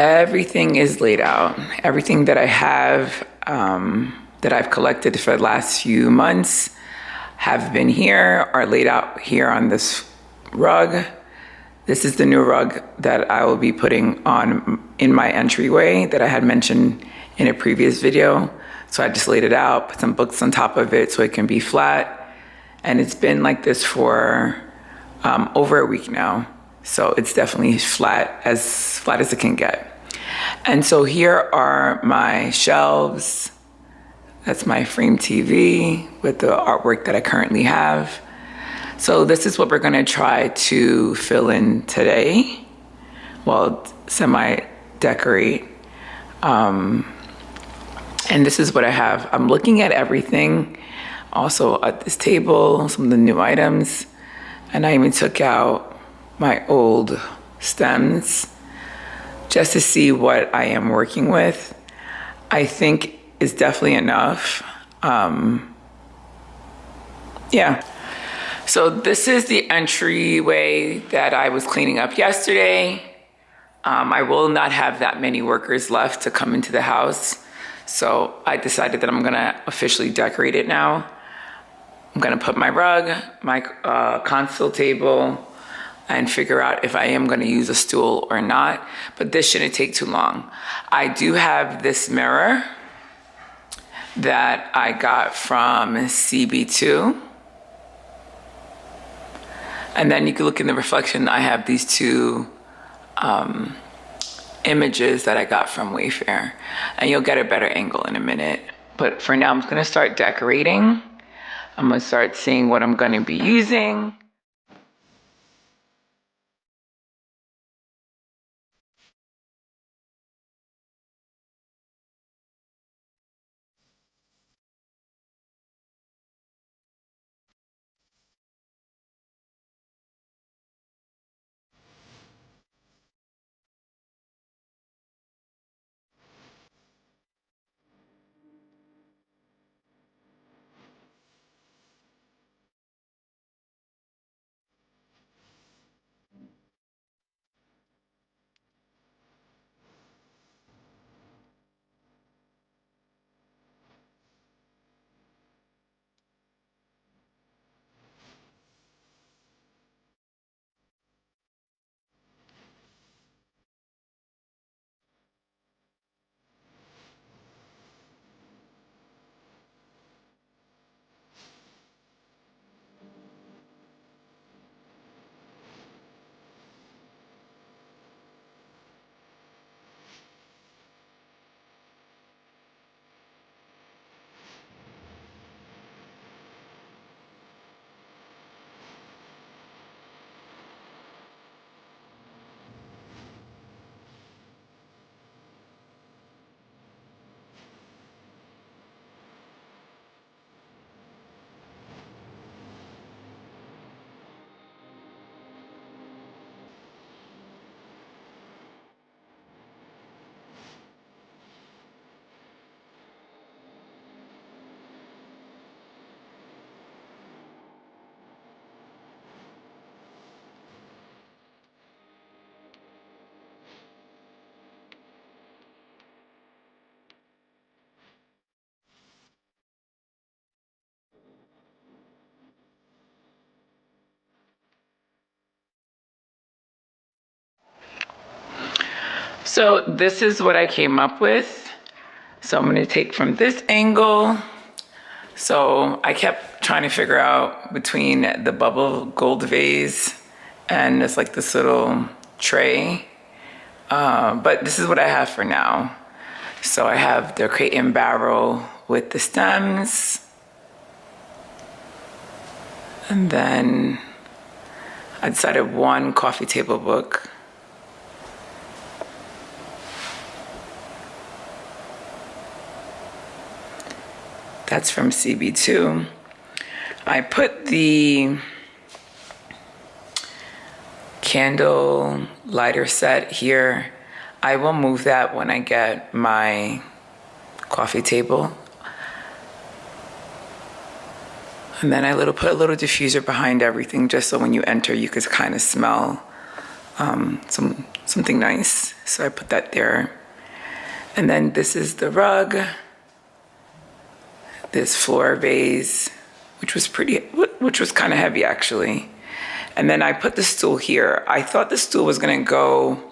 Everything is laid out. Everything that I have, that I've collected for the last few months have been here, are laid out here on this rug. This is the new rug that I will be putting on in my entryway that I had mentioned in a previous video. So I just laid it out, put some books on top of it so it can be flat. And it's been like this for over a week now. So it's definitely flat as it can get. And so here are my shelves. That's my frame TV with the artwork that I currently have. So this is what we're gonna try to fill in today. Well, semi-decorate. And this is what I have. I'm looking at everything. Also at this table, some of the new items. And I even took out my old stems just to see what I am working with. I think it's definitely enough. Yeah. So this is the entryway that I was cleaning up yesterday. I will not have that many workers left to come into the house. So I decided that I'm gonna officially decorate it now. I'm gonna put my rug, my console table, and figure out if I am gonna use a stool or not, but this shouldn't take too long. I do have this mirror that I got from CB2. And then you can look in the reflection, I have these two images that I got from Wayfair. And you'll get a better angle in a minute. But for now, I'm gonna start decorating. I'm gonna start seeing what I'm gonna be using. So this is what I came up with. So I'm gonna take from this angle. So I kept trying to figure out between the bubble gold vase and it's like this little tray. But this is what I have for now. So I have the crate and barrel with the stems. And then I decided one coffee table book. That's from CB2. I put the candle lighter set here. I will move that when I get my coffee table. And then I put a little diffuser behind everything just so when you enter you could kind of smell some something nice. So I put that there. And then this is the rug. This floor vase, which was kind of heavy actually. And then I put the stool here. I thought the stool was gonna go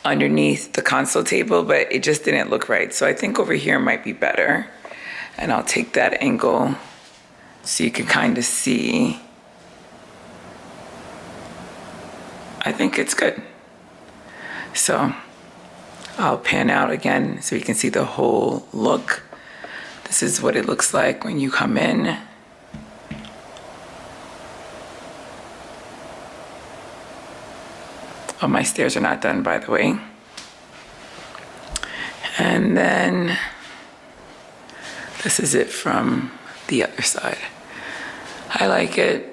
underneath the console table, but it just didn't look right. So I think over here might be better. And I'll take that angle so you can kind of see. I think it's good. So I'll pan out again so you can see the whole look. This is what it looks like when you come in. Oh, my stairs are not done, by the way. And then this is it from the other side. I like it.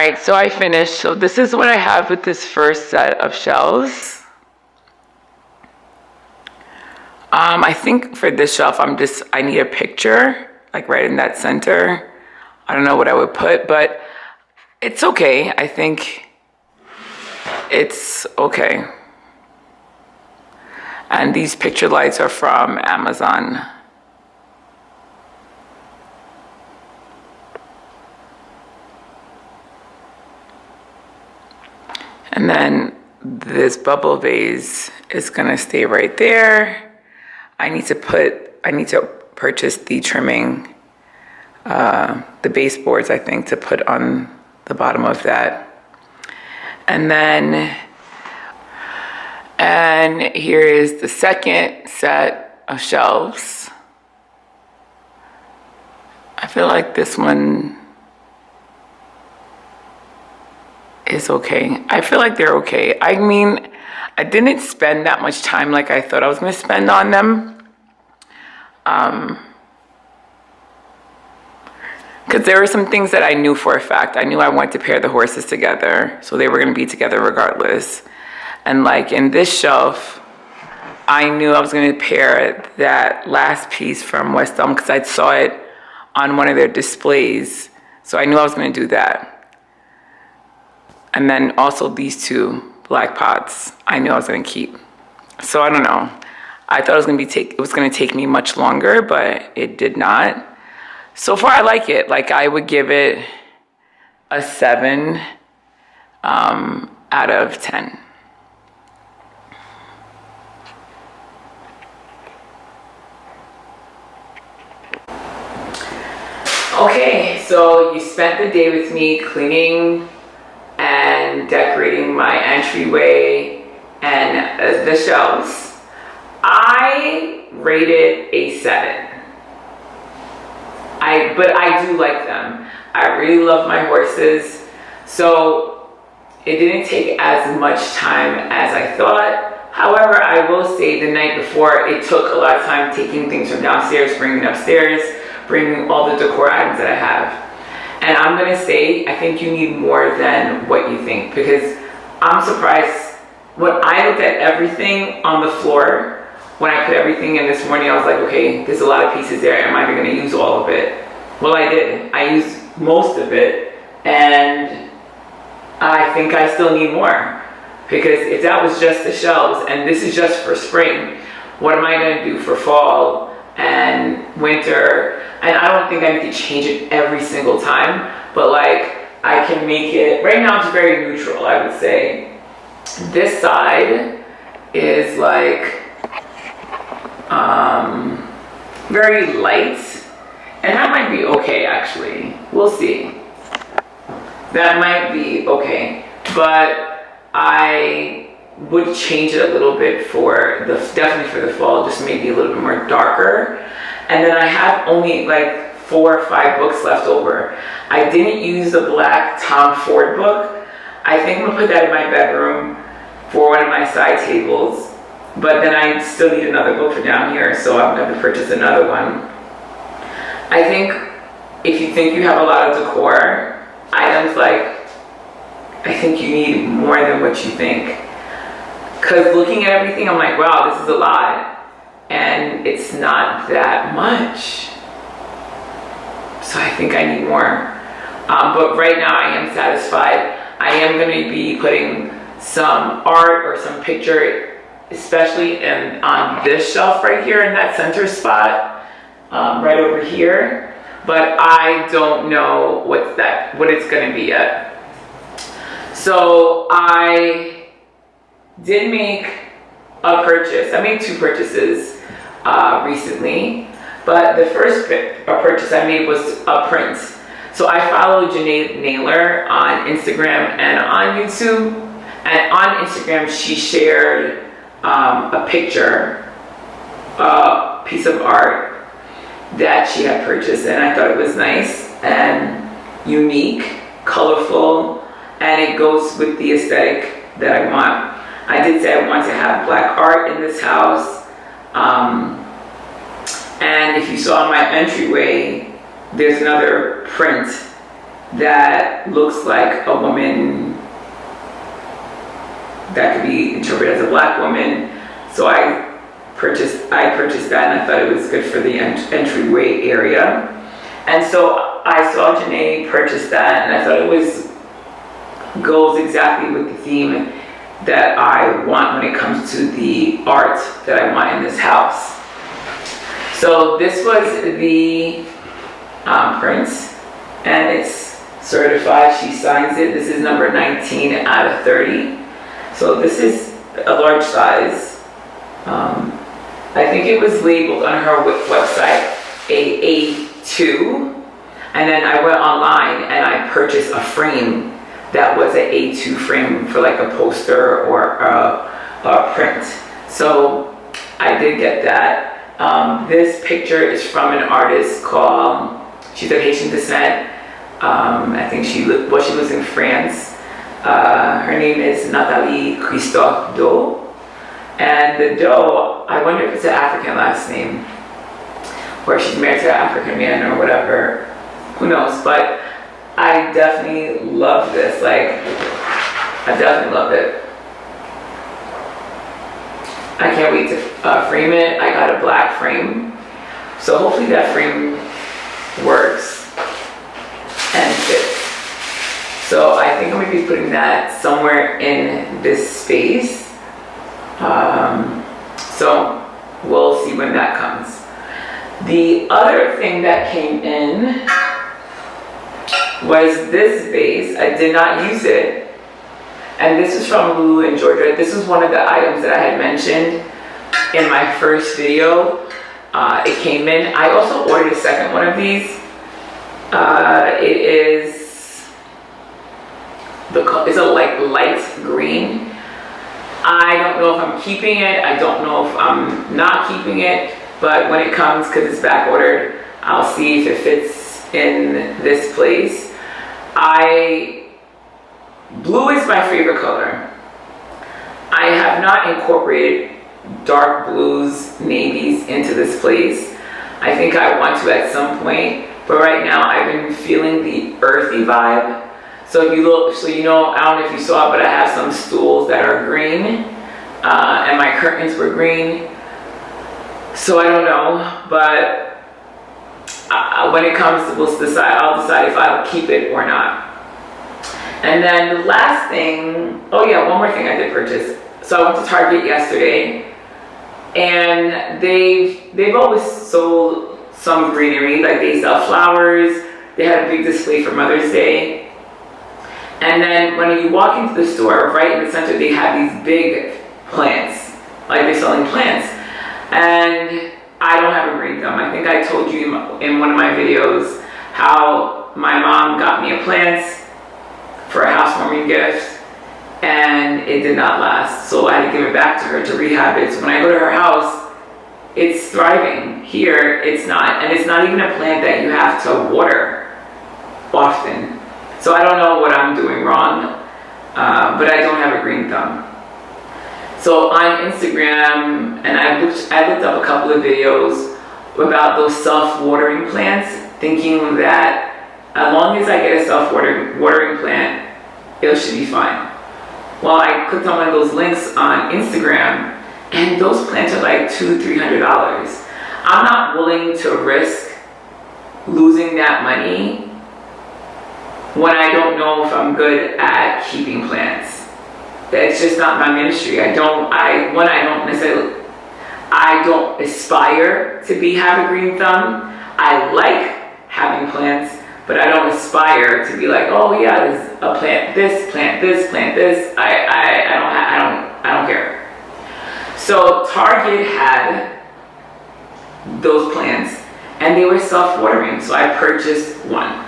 right, so I finished. So this is what I have with this first set of shelves. I think for this shelf, I need a picture, like right in that center. I don't know what I would put, but it's okay. I think it's okay. And these picture lights are from Amazon. And then this bubble vase is gonna stay right there. I need to purchase the trimming, the baseboards, I think, to put on the bottom of that. And here is the second set of shelves. I feel like this one is okay. I feel like they're okay. I mean, I didn't spend that much time like I thought I was going to spend on them. Because there were some things that I knew for a fact. I knew I wanted to pair the horses together, so they were going to be together regardless. And like in this shelf, I knew I was going to pair that last piece from West Elm because I saw it on one of their displays. So I knew I was going to do that. And then also these two black pots, I knew I was going to keep. So I don't know. I thought it was going to take me much longer, but it did not. So far, I like it. Like I would give it a 7 out of 10. Okay, so you spent the day with me cleaning and decorating my entryway and the shelves. I rated a 7. But I do like them. I really love my horses. So it didn't take as much time as I thought. However, I will say the night before, it took a lot of time taking things from downstairs, bringing upstairs, bringing all the decor items that I have. And I'm gonna say, I think you need more than what you think, because I'm surprised. When I looked at everything on the floor, when I put everything in this morning, I was like, okay, there's a lot of pieces there. Am I gonna use all of it? Well, I did. I used most of it, and I think I still need more. Because if that was just the shelves, and this is just for spring, what am I gonna do for fall and winter? And I don't think I need to change it every single time, but like I can make it, right now it's very neutral, I would say. This side is like very light, and that might be okay actually. We'll see. That might be okay, but I would change it a little bit definitely for the fall, just maybe a little bit more darker. And then I have only like 4 or 5 books left over. I didn't use the black Tom Ford book. I think I'm gonna put that in my bedroom for one of my side tables, but then I still need another book for down here, so I'm gonna have to purchase another one. I think if you think you have a lot of decor items, like, I think you need more than what you think. Because looking at everything, I'm like, wow, this is a lot. And it's not that much. So I think I need more. But right now I am satisfied. I am going to be putting some art or some picture, especially on this shelf right here in that center spot, right over here. But I don't know what it's going to be yet. So I did make a purchase. I made 2 purchases recently, but the first purchase I made was a print. So I follow Janae Naylor on Instagram and on YouTube. And on Instagram, she shared a picture, a piece of art that she had purchased, and I thought it was nice and unique, colorful, and it goes with the aesthetic that I want. I did say I want to have black art in this house. And if you saw my entryway, there's another print that looks like a woman that could be interpreted as a black woman. So I purchased that, and I thought it was good for the entryway area. And so I saw Janae purchase that, and I thought it goes exactly with the theme that I want when it comes to the art that I want in this house. So this was the prints, and it's certified. She signs it. This is number 19 out of 30. So this is a large size. I think it was labeled on her website a A2, and then I went online and I purchased a frame that was an A2 frame for like a poster or a print. So I did get that. This picture is from an artist called, she's of Haitian descent. I think she lives in France. Her name is Nathalie Christophe Doe. And the Doe, I wonder if it's an African last name, or she's married to an African man or whatever. Who knows? But I definitely love this. Like, I definitely love it. I can't wait to frame it. I got a black frame, so hopefully that frame works and fits. So I think I'm going to be putting that somewhere in this space. So we'll see when that comes. The other thing that came in was this vase. I did not use it. And this is from Lulu in Georgia. This was one of the items that I had mentioned in my first video. It came in. I also ordered a second one of these. It's a like light green. I don't know if I'm keeping it. I don't know if I'm not keeping it. But when it comes, because it's back ordered, I'll see if it fits in this place. Blue is my favorite color. I have not incorporated dark blues, navies into this place. I think I want to at some point, but right now I've been feeling the earthy vibe. So if you look, so you know, I don't know if you saw, but I have some stools that are green, and my curtains were green. So I don't know, but when it comes to, I'll decide if I'll keep it or not. And then the last thing, oh yeah, one more thing I did purchase. So I went to Target yesterday, and they've always sold some greenery, like they sell flowers. They had a big display for Mother's Day. And then when you walk into the store, right in the center, they have these big plants, like they're selling plants. And I don't have a green thumb. I think I told you in one of my videos how my mom got me a plant for a housewarming gift, and it did not last. So I had to give it back to her to rehab it. So when I go to her house, it's thriving. Here, it's not. And it's not even a plant that you have to water often. So I don't know what I'm doing wrong, but I don't have a green thumb. So on Instagram, and I looked up a couple of videos about those self-watering plants, thinking that as long as I get a self-watering plant, it should be fine. Well, I clicked on one of those links on Instagram, and those plants are like $200-300. I'm not willing to risk losing that money when I don't know if I'm good at keeping plants. It's just not my ministry. I don't aspire to have a green thumb. I like having plants, but I don't aspire to be like, oh yeah, there's a plant this, plant this, plant this. I don't care. So Target had those plants, and they were self-watering. So I purchased one.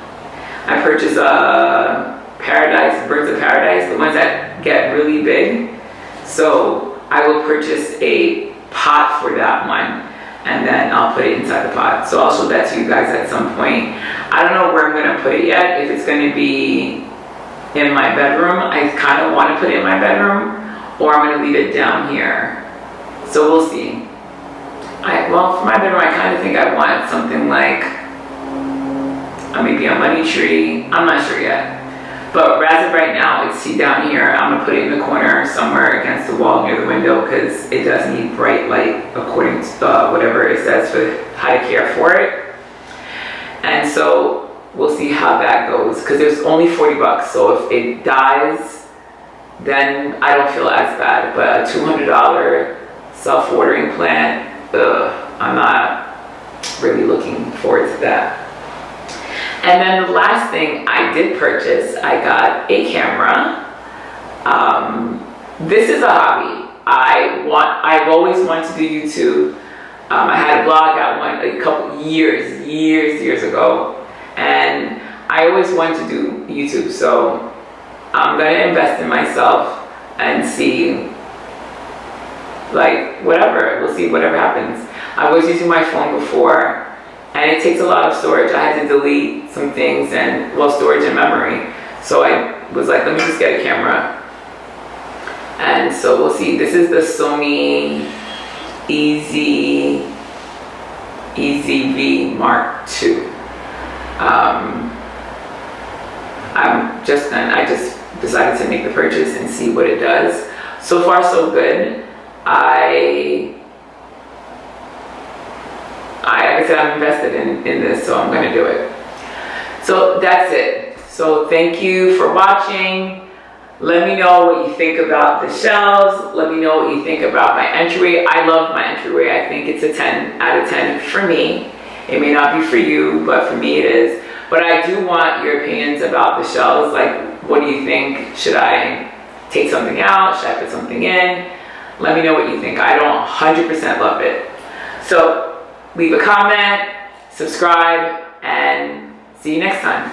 I purchased birds of paradise, the ones that get really big. So I will purchase a pot for that one, and then I'll put it inside the pot. So I'll show that to you guys at some point. I don't know where I'm going to put it yet, if it's going to be in my bedroom. I kind of want to put it in my bedroom, or I'm going to leave it down here. So we'll see. For my bedroom, I kind of think I want something like, maybe a money tree. I'm not sure yet. But as of right now, it's see down here. I'm gonna put it in the corner somewhere against the wall near the window because it does need bright light according to whatever it says for how to care for it. And so we'll see how that goes because there's only 40 bucks. So if it dies, then I don't feel as bad. But a $200 self-watering plant, I'm not really looking forward to that. And then the last thing I did purchase, I got a camera. This is a hobby. I've always wanted to do YouTube. I had a blog at one a couple years ago, and I always wanted to do YouTube. So I'm gonna invest in myself and see, like, whatever. We'll see whatever happens. I was using my phone before, and it takes a lot of storage. I had to delete some things and, well, storage and memory. So I was like, let me just get a camera. And so we'll see. This is the Sony EZ-V Mark II. I just decided to make the purchase and see what it does. So far, so good. Like I said, I'm invested in this, so I'm gonna do it. So that's it. So thank you for watching. Let me know what you think about the shelves. Let me know what you think about my entryway. I love my entryway. I think it's a 10 out of 10 for me. It may not be for you, but for me it is. But I do want your opinions about the shelves. Like, what do you think? Should I take something out? Should I put something in? Let me know what you think. I don't 100% love it. So leave a comment, subscribe, and see you next time.